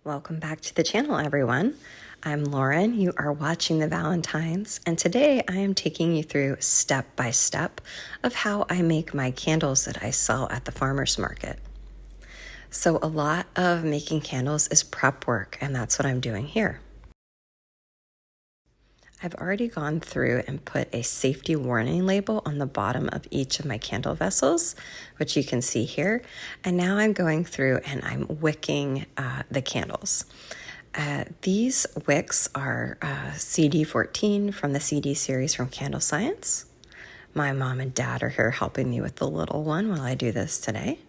Welcome back to the channel, everyone. I'm Lauren. You are watching the Valentines, and today I am taking you through step by step of how I make my candles that I sell at the farmer's market. So a lot of making candles is prep work, and that's what I'm doing here. I've already gone through and put a safety warning label on the bottom of each of my candle vessels, which you can see here. And now I'm going through and I'm wicking the candles. These wicks are CD14 from the CD series from Candle Science. My mom and dad are here helping me with the little one while I do this today.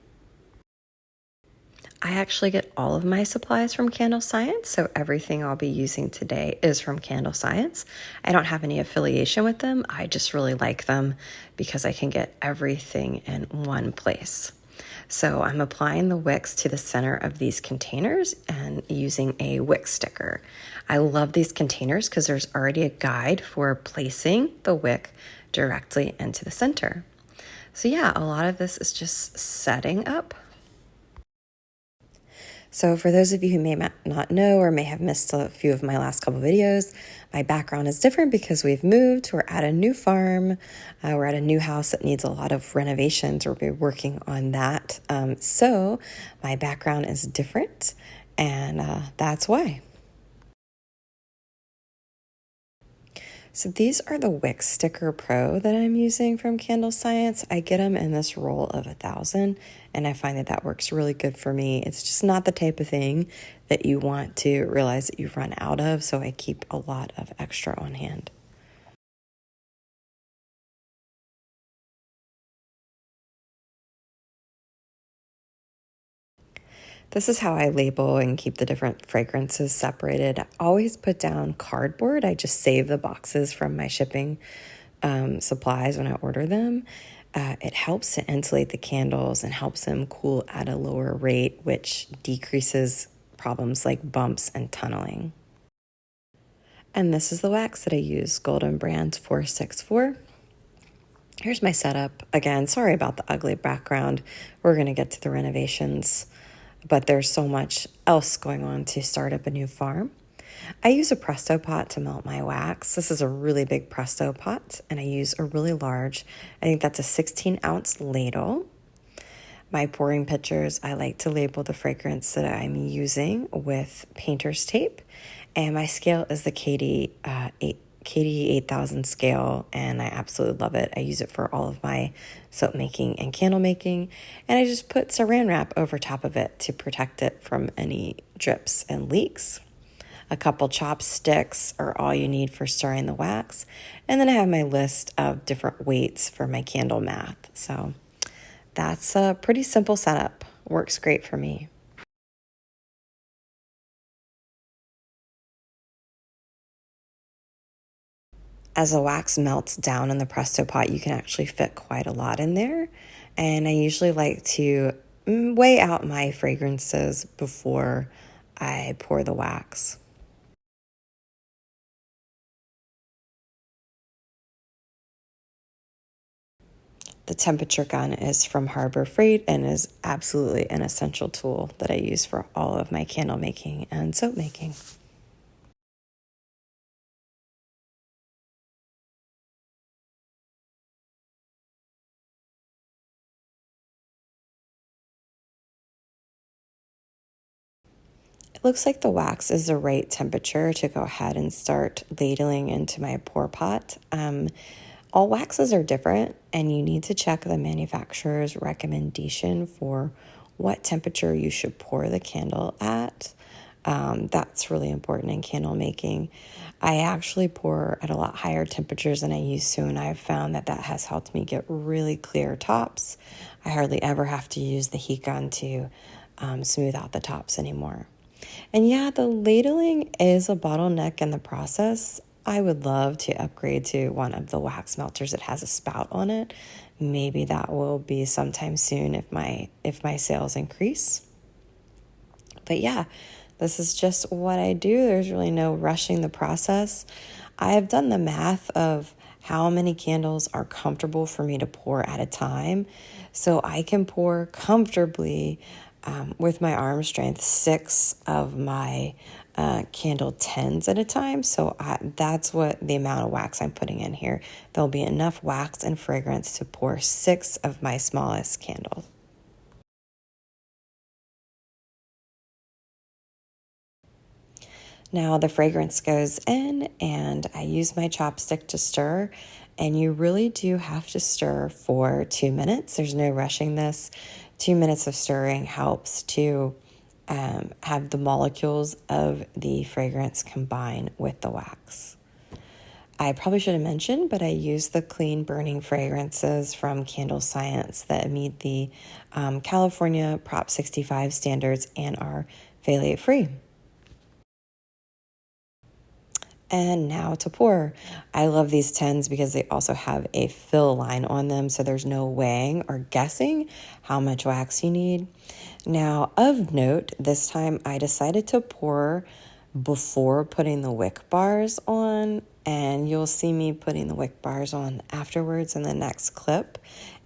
I actually get all of my supplies from Candle Science, so everything I'll be using today is from Candle Science. I don't have any affiliation with them. I just really like them because I can get everything in one place. So I'm applying the wicks to the center of these containers and using a wick sticker. I love these containers because there's already a guide for placing the wick directly into the center. So yeah, a lot of this is just setting up. So for those of you who may not know or may have missed a few of my last couple videos, my background is different because we've moved. We're at a new farm. We're at a new house that needs a lot of renovations. We'll be working on that. So my background is different, and that's why. So these are the Wick Sticker Pro that I'm using from Candle Science. I get them in this roll of 1,000, and I find that that works really good for me. It's just not the type of thing that you want to realize that you've run out of, so I keep a lot of extra on hand. This is how I label and keep the different fragrances separated. I always put down cardboard. I just save the boxes from my shipping supplies when I order them. It helps to insulate the candles and helps them cool at a lower rate, which decreases problems like bumps and tunneling. And this is the wax that I use, Golden Brands 464. Here's my setup. Again, sorry about the ugly background. We're going to get to the renovations, but there's so much else going on to start up a new farm. I use a Presto pot to melt my wax. This is a really big Presto pot, and I use a really large, I think that's a 16-ounce ladle. My pouring pitchers, I like to label the fragrance that I'm using with painter's tape, and my scale is the KD 8000 scale, and I absolutely love it. I use it for all of my soap making and candle making, and I just put saran wrap over top of it to protect it from any drips and leaks. A couple chopsticks are all you need for stirring the wax, and then I have my list of different weights for my candle math. So that's a pretty simple setup. Works great for me. As the wax melts down in the Presto pot, you can actually fit quite a lot in there. And I usually like to weigh out my fragrances before I pour the wax. The temperature gun is from Harbor Freight and is absolutely an essential tool that I use for all of my candle making and soap making. It looks like the wax is the right temperature to go ahead and start ladling into my pour pot. All waxes are different, and you need to check the manufacturer's recommendation for what temperature you should pour the candle at. That's really important in candle making. I actually pour at a lot higher temperatures than I used to, and I've found that that has helped me get really clear tops. I hardly ever have to use the heat gun to smooth out the tops anymore. And yeah, the ladling is a bottleneck in the process. I would love to upgrade to one of the wax melters that has a spout on it. Maybe that will be sometime soon if my sales increase. But yeah, this is just what I do. There's really no rushing the process. I have done the math of how many candles are comfortable for me to pour at a time. So I can pour comfortably with my arm strength, 6 of my candle 10s at a time. So that's what the amount of wax I'm putting in here. There'll be enough wax and fragrance to pour 6 of my smallest candles. Now the fragrance goes in and I use my chopstick to stir, and you really do have to stir for 2 minutes. There's no rushing this. 2 minutes of stirring helps to have the molecules of the fragrance combine with the wax. I probably should have mentioned, but I use the clean burning fragrances from Candle Science that meet the California Prop 65 standards and are phthalate free. And now to pour. I love these 10s because they also have a fill line on them, so there's no weighing or guessing how much wax you need. Now, of note, this time I decided to pour before putting the wick bars on, and you'll see me putting the wick bars on afterwards in the next clip.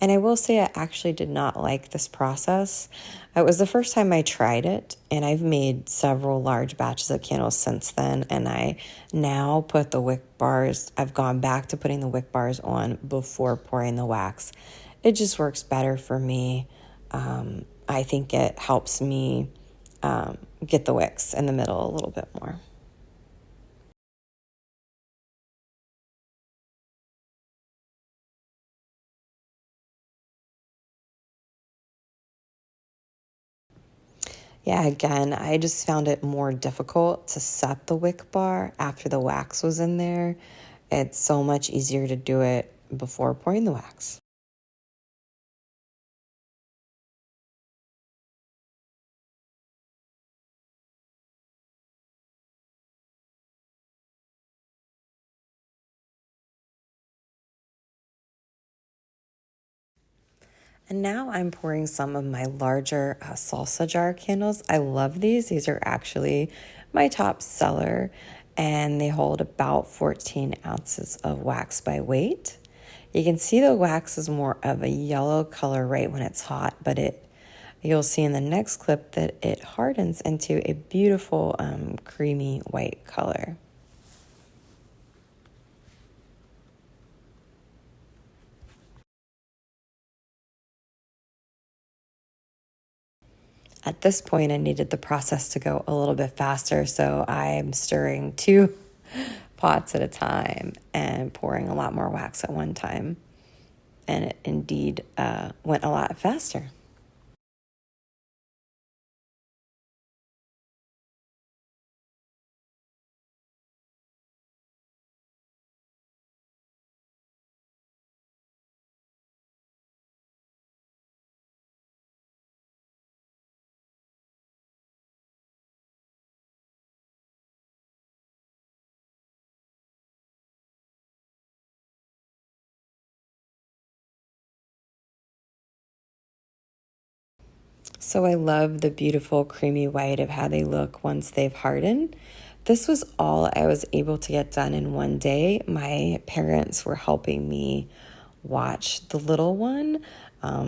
And I will say I actually did not like this process. It was the first time I tried it, and I've made several large batches of candles since then, and I now put the wick bars, I've gone back to putting the wick bars on before pouring the wax. It just works better for me. I think it helps me get the wicks in the middle a little bit more. Yeah, again, I just found it more difficult to set the wick bar after the wax was in there. It's so much easier to do it before pouring the wax. And now I'm pouring some of my larger salsa jar candles. I love these. These are actually my top seller, and they hold about 14 ounces of wax by weight. You can see the wax is more of a yellow color right when it's hot, but you'll see in the next clip that it hardens into a beautiful creamy white color. At this point, I needed the process to go a little bit faster, so I'm stirring 2 pots at a time and pouring a lot more wax at one time. And it indeed went a lot faster. So I love the beautiful creamy white of how they look once they've hardened. This was all I was able to get done in one day. My parents were helping me watch the little one,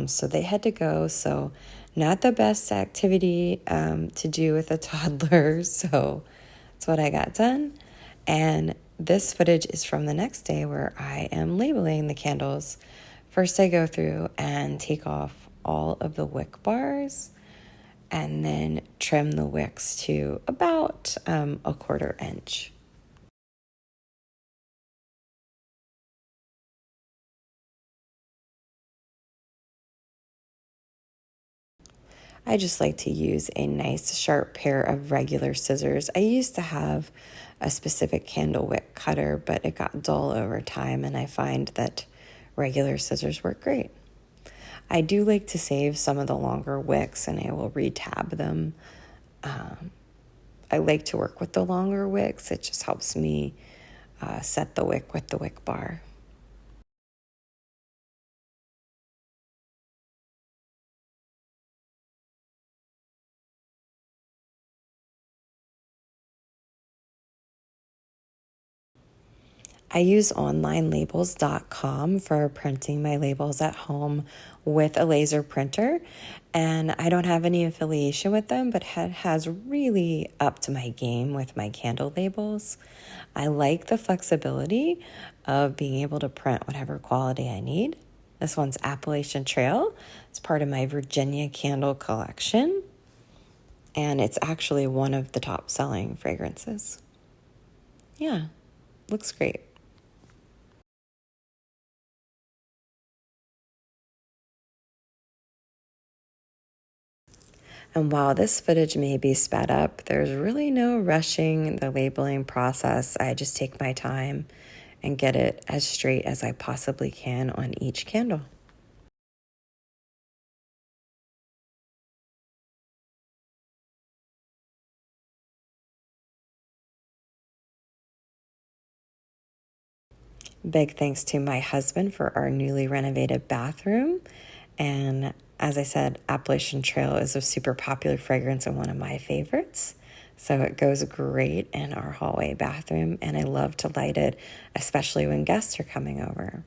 so they had to go. So not the best activity to do with a toddler, so that's what I got done. And this footage is from the next day where I am labeling the candles. First, I go through and take off all of the wick bars and then trim the wicks to about a 1/4 inch. I just like to use a nice sharp pair of regular scissors. I used to have a specific candle wick cutter, but it got dull over time, and I find that regular scissors work great. I do like to save some of the longer wicks, and I will retab them. I like to work with the longer wicks. It just helps me set the wick with the wick bar. I use onlinelabels.com for printing my labels at home with a laser printer, and I don't have any affiliation with them, but has really upped my game with my candle labels. I like the flexibility of being able to print whatever quality I need. This one's Appalachian Trail. It's part of my Virginia candle collection, and it's actually one of the top selling fragrances. Yeah, looks great. And while this footage may be sped up, there's really no rushing the labeling process. I just take my time and get it as straight as I possibly can on each candle. Big thanks to my husband for our newly renovated bathroom. And as I said, Appalachian Trail is a super popular fragrance and one of my favorites. So it goes great in our hallway bathroom, and I love to light it, especially when guests are coming over.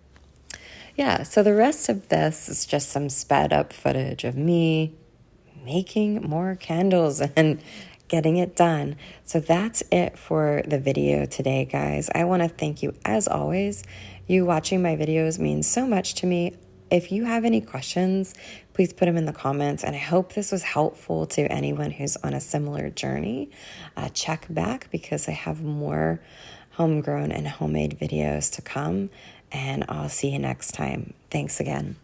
Yeah, so the rest of this is just some sped up footage of me making more candles and getting it done. So that's it for the video today, guys. I want to thank you as always. You watching my videos means so much to me. If you have any questions, please put them in the comments. And I hope this was helpful to anyone who's on a similar journey. Check back because I have more homegrown and homemade videos to come. And I'll see you next time. Thanks again.